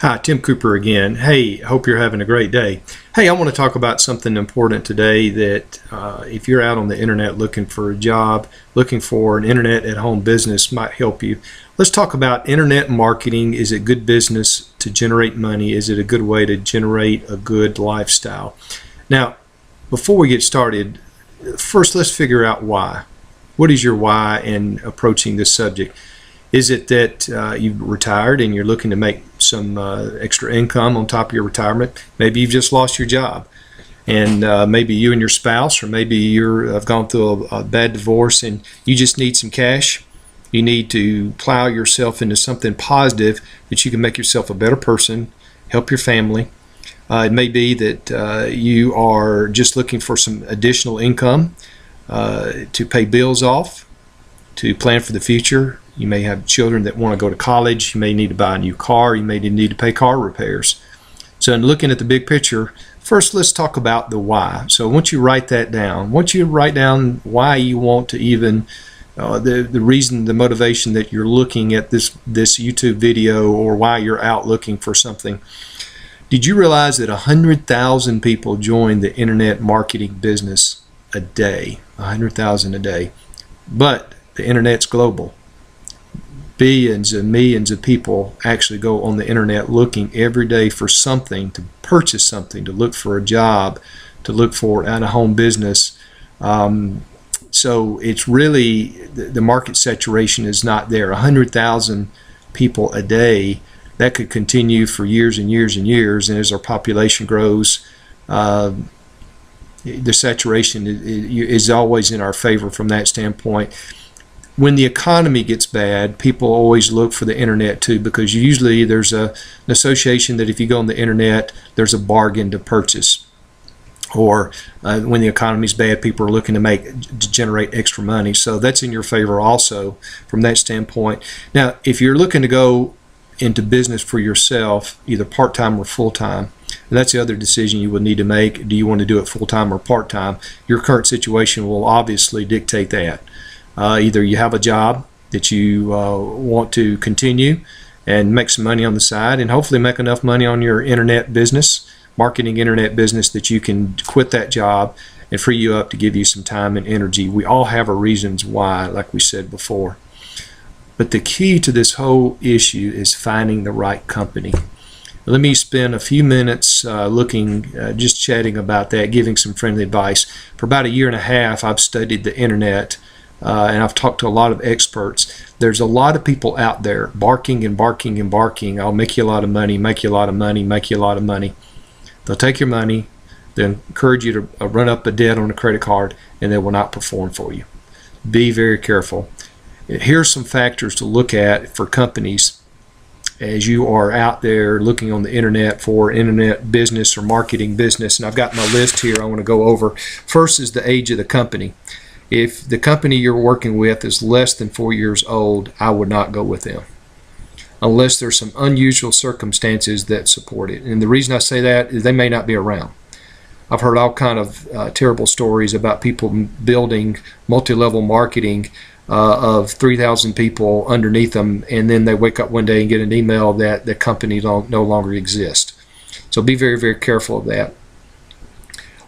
Hi, Tim Cooper again. Hey, hope you're having a great day. Hey, I want to talk about something important today that if you're out on the internet looking for a job, looking for an internet at home business might help you. Let's talk about internet marketing. Is it good business to generate money? Is it a good way to generate a good lifestyle? Now, before we get started, first let's figure out why. What is your why in approaching this subject? Is it that you've retired and you're looking to make some extra income on top of your retirement? Maybe you've just lost your job, and maybe you and your spouse, or maybe you've gone through a bad divorce and you just need some cash. You need to plow yourself into something positive that you can make yourself a better person, help your family. It may be that you are just looking for some additional income to pay bills off, to plan for the future. You may have children that want to go to college. You may need to buy a new car. You may need to pay car repairs. So in looking at the big picture, first let's talk about the why. So once you write that down, once you write down why you want to even, the reason, the motivation that you're looking at this YouTube video, or why you're out looking for something, did you realize that 100,000 people join the internet marketing business a day? 100,000 a day. But the internet's global. Billions and millions of people actually go on the internet looking every day for something, to purchase something, to look for a job, to look for an at-home business. So it's really, the market saturation is not there. 100,000 people a day, that could continue for years and years and years. And as our population grows, the saturation is always in our favor from that standpoint. When the economy gets bad, people always look for the internet too, because usually there's an association that if you go on the internet, there's a bargain to purchase. Or when the economy's bad, people are looking to generate extra money. So that's in your favor also from that standpoint. Now, if you're looking to go into business for yourself, either part-time or full-time, and that's the other decision you would need to make. Do you want to do it full-time or part-time? Your current situation will obviously dictate that. Either you have a job that you want to continue and make some money on the side, and hopefully make enough money on your internet business, marketing internet business, that you can quit that job and free you up to give you some time and energy. We all have our reasons why, like we said before. But the key to this whole issue is finding the right company. Let me spend a few minutes just chatting about that, giving some friendly advice. For about a year and a half, I've studied the internet. And I've talked to a lot of experts. There's a lot of people out there barking and barking and barking. I'll make you a lot of money, make you a lot of money, make you a lot of money. They'll take your money, they'll encourage you to run up a debt on a credit card, and they will not perform for you. Be very careful. Here's some factors to look at for companies as you are out there looking on the internet for internet business or marketing business. And I've got my list here I want to go over. First is the age of the company. If the company you're working with is less than 4 years old, I would not go with them, unless there's some unusual circumstances that support it. And the reason I say that is they may not be around. I've heard all kind of terrible stories about people building multi-level marketing of 3,000 people underneath them, and then they wake up one day and get an email that the company no longer exists. So be very, very careful of that.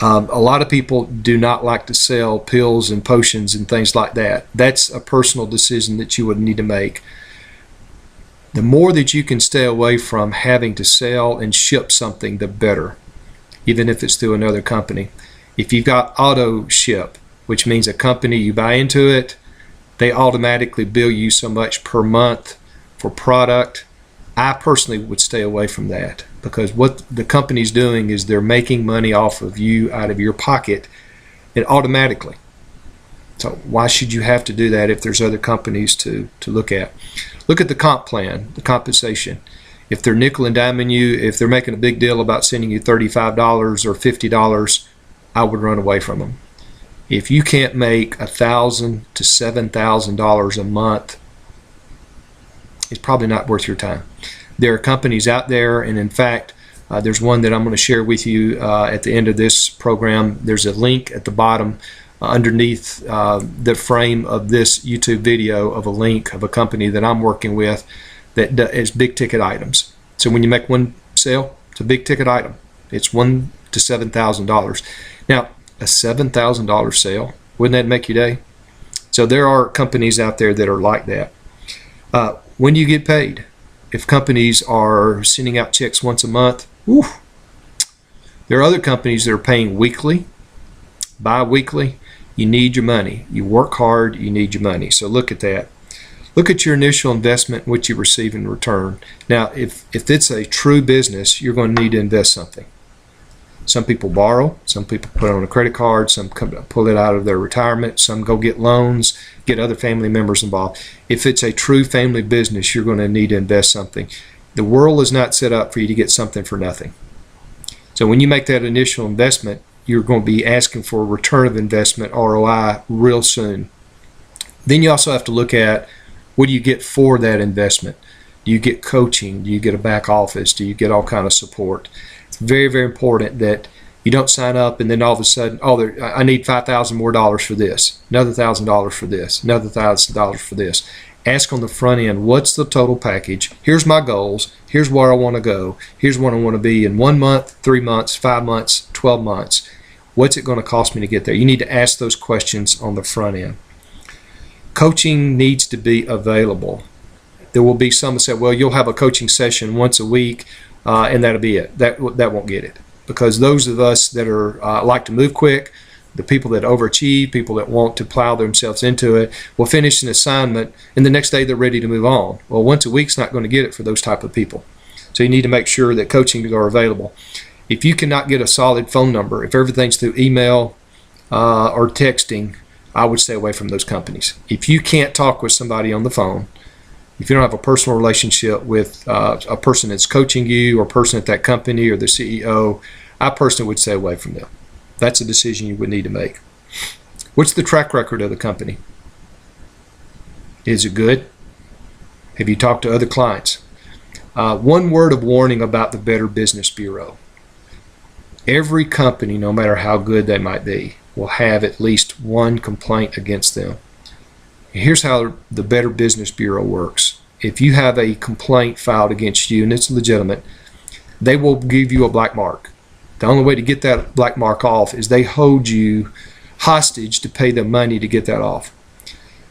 A lot of people do not like to sell pills and potions and things like that. That's a personal decision that you would need to make. The more that you can stay away from having to sell and ship something, the better, even if it's through another company. If you've got auto ship, which means a company, you buy into it, they automatically bill you so much per month for product, I personally would stay away from that, because what the company's doing is they're making money off of you out of your pocket, and automatically. So why should you have to do that if there's other companies to look at? Look at the comp plan, the compensation. If they're nickel and diming you, if they're making a big deal about sending you $35 or $50, I would run away from them. If you can't make $1,000 to $7,000 a month, it's probably not worth your time. There are companies out there, and in fact, there's one that I'm going to share with you at the end of this program. There's a link at the bottom underneath the frame of this YouTube video of a link of a company that I'm working with that is big ticket items. So when you make one sale, it's a big ticket item. It's $1,000 to $7,000. Now, a $7,000 sale, wouldn't that make your day? So there are companies out there that are like that. When do you get paid? If companies are sending out checks once a month, whew, there are other companies that are paying weekly, bi-weekly. You need your money. You work hard, you need your money. So look at that. Look at your initial investment, what you receive in return. Now, if it's a true business, you're going to need to invest something. Some people borrow, some people put it on a credit card, some pull it out of their retirement, some go get loans, get other family members involved. If it's a true family business, you're going to need to invest something. The world is not set up for you to get something for nothing. So when you make that initial investment, you're going to be asking for a return of investment, ROI, real soon. Then you also have to look at, what do you get for that investment? Do you get coaching? Do you get a back office? Do you get all kind of support? It's very, very important that you don't sign up and then all of a sudden, I need $5,000 more for this, another $1,000 for this, another $1,000 for this. Ask on the front end, what's the total package? Here's my goals. Here's where I want to go. Here's what I want to be in 1 month, 3 months, 5 months, 12 months. What's it going to cost me to get there? You need to ask those questions on the front end. Coaching needs to be available. There will be some that say, well, you'll have a coaching session once a week, and that'll be it. That won't get it. Because those of us that are like to move quick, the people that overachieve, people that want to plow themselves into it, will finish an assignment, and the next day they're ready to move on. Well, once a week's not going to get it for those type of people. So you need to make sure that coaching are available. If you cannot get a solid phone number, if everything's through email or texting, I would stay away from those companies. If you can't talk with somebody on the phone, if you don't have a personal relationship with a person that's coaching you or a person at that company or the CEO, I personally would stay away from them. That's a decision you would need to make. What's the track record of the company? Is it good? Have you talked to other clients? One word of warning about the Better Business Bureau. Every company, no matter how good they might be, will have at least one complaint against them. Here's how the Better Business Bureau works. If you have a complaint filed against you and it's legitimate, they will give you a black mark. The only way to get that black mark off is they hold you hostage to pay them money to get that off.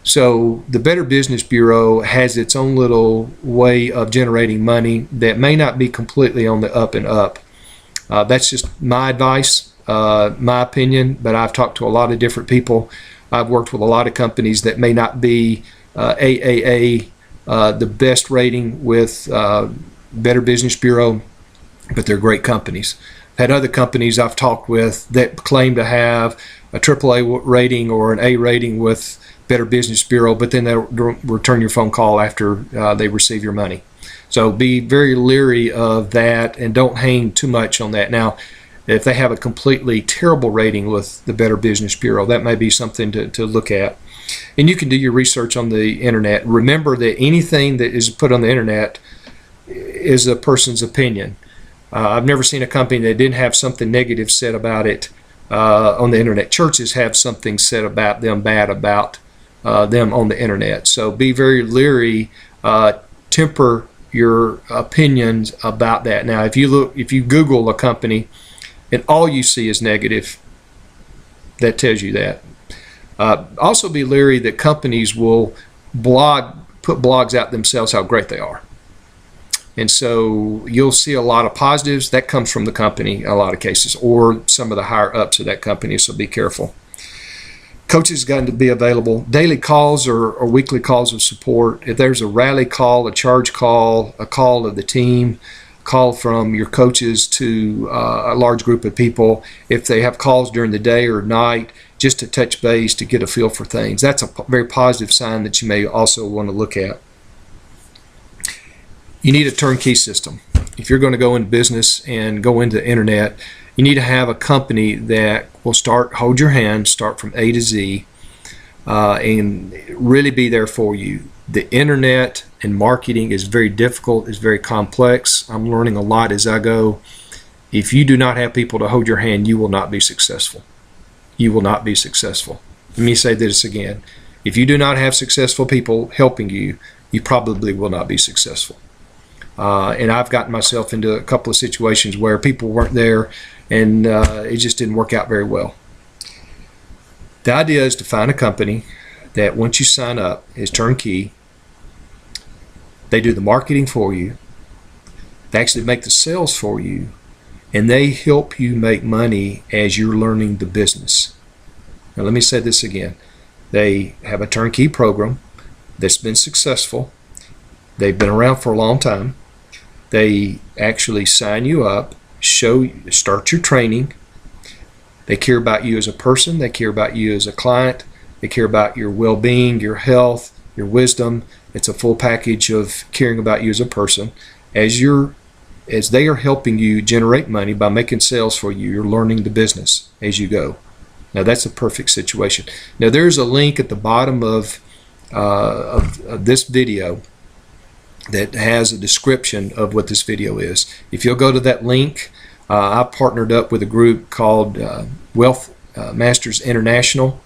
So the Better Business Bureau has its own little way of generating money that may not be completely on the up and up. That's just my advice, my opinion, but I've talked to a lot of different people. I've worked with a lot of companies that may not be AAA, the best rating with Better Business Bureau, but they're great companies. I've had other companies I've talked with that claim to have a AAA rating or an A rating with Better Business Bureau, but then they'll return your phone call after they receive your money. So be very leery of that and don't hang too much on that. Now, if they have a completely terrible rating with the Better Business Bureau, that may be something to look at. And you can do your research on the internet. Remember that anything that is put on the internet is a person's opinion. I've never seen a company that didn't have something negative said about it on the internet. Churches have something said about them bad about them on the internet. So be very leery. Temper your opinions about that. Now, if you Google a company and all you see is negative, that tells you that. Also be leery that companies will put blogs out themselves how great they are. And so you'll see a lot of positives. That comes from the company in a lot of cases, or some of the higher ups of that company, so be careful. Coaches got to be available. Daily calls or weekly calls of support. If there's a rally call, a charge call, a call of the team, call from your coaches to a large group of people, if they have calls during the day or night, just to touch base to get a feel for things. That's a very positive sign that you may also want to look at. You need a turnkey system. If you're going to go into business and go into the internet, you need to have a company that will hold your hand, start from A to Z, and really be there for you. The internet and marketing is very difficult, it's very complex. I'm learning a lot as I go. If you do not have people to hold your hand, you will not be successful. You will not be successful. Let me say this again. If you do not have successful people helping you, you probably will not be successful. And I've gotten myself into a couple of situations where people weren't there, and it just didn't work out very well. The idea is to find a company that once you sign up is turnkey. They do the marketing for you. They actually make the sales for you, and they help you make money as you're learning the business. Now let me say this again. They have a turnkey program that's been successful. They've been around for a long time. They actually sign you up, start your training. They care about you as a person. They care about you as a client. They care about your well-being, your health, your wisdom. It's a full package of caring about you as a person. As they are helping you generate money by making sales for you, you're learning the business as you go. Now that's a perfect situation. Now there's a link at the bottom of this video that has a description of what this video is. If you'll go to that link, I partnered up with a group called Wealth Masters International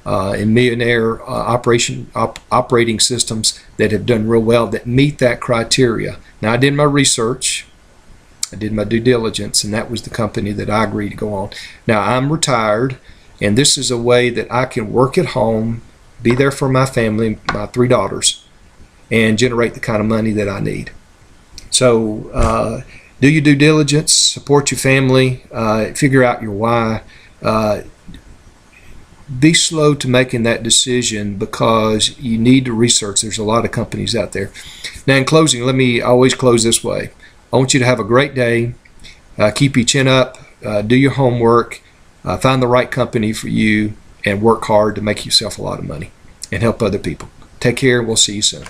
and Millionaire operating systems that have done real well, that meet that criteria. Now I did my research, I did my due diligence, and that was the company that I agreed to go on. Now I'm retired, and this is a way that I can work at home, be there for my family, my 3 daughters, and generate the kind of money that I need. So do your due diligence, support your family, figure out your why. Be slow to making that decision because you need to research. There's a lot of companies out there. Now in closing, let me always close this way. I want you to have a great day. Keep your chin up, do your homework, find the right company for you, and work hard to make yourself a lot of money and help other people. Take care. We'll see you soon.